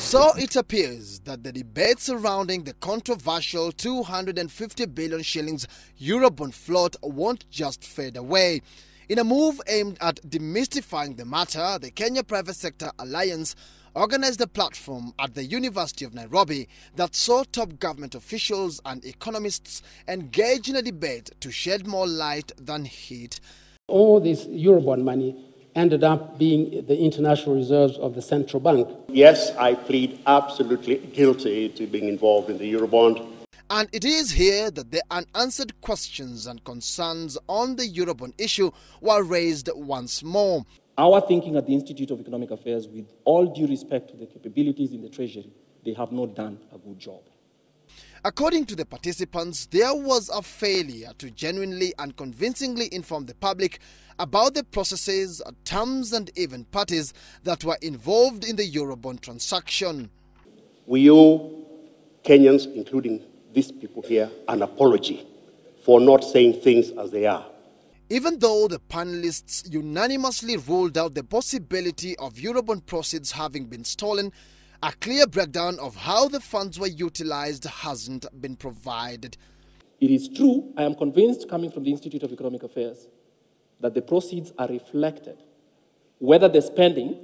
So it appears that the debate surrounding the controversial 250 billion shillings Eurobond float won't just fade away. In a move aimed at demystifying the matter, the Kenya Private Sector Alliance organized a platform at the University of Nairobi that saw top government officials and economists engage in a debate to shed more light than heat. All this Eurobond money ended up being the international reserves of the central bank. Yes, I plead absolutely guilty to being involved in the Eurobond. And it is here that the unanswered questions and concerns on the Eurobond issue were raised once more. Our thinking at the Institute of Economic Affairs, with all due respect to the capabilities in the Treasury, they have not done a good job. According to the participants, there was a failure to genuinely and convincingly inform the public about the processes, terms and even parties that were involved in the Eurobond transaction. We owe Kenyans, including these people here, an apology for not saying things as they are. Even though the panelists unanimously ruled out the possibility of Eurobond proceeds having been stolen, a clear breakdown of how the funds were utilized hasn't been provided. It is true, I am convinced, coming from the Institute of Economic Affairs, that the proceeds are reflected. Whether the spending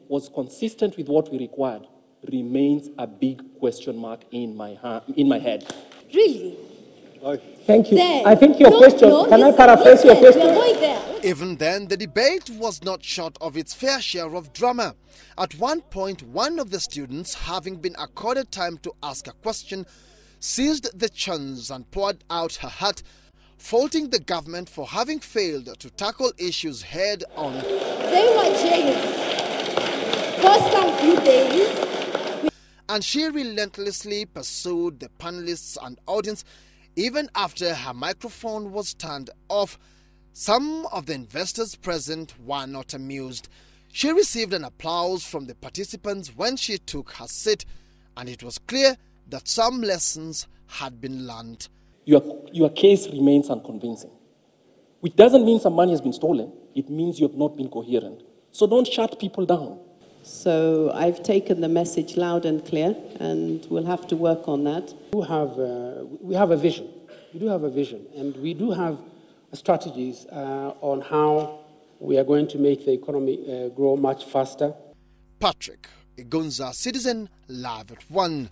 was consistent with what we required remains a big question mark in my head. Really? Thank you. Then, I think your question, can I paraphrase your question? We are going there. Even then, the debate was not short of its fair share of drama. At one point, one of the students, having been accorded time to ask a question, seized the chance and poured out her heart, faulting the government for having failed to tackle issues head on. They were jailed for some few days. And she relentlessly pursued the panelists and audience even after her microphone was turned off. Some of the investors present were not amused. She received an applause from the participants when she took her seat, and it was clear that some lessons had been learned. Your case remains unconvincing, which doesn't mean some money has been stolen. It means you have not been coherent. So don't shut people down. So I've taken the message loud and clear, and we'll have to work on that. We have a vision. We do have a vision, and we do have strategies on how we are going to make the economy grow much faster. Patrick Igunza, Citizen, live at 1.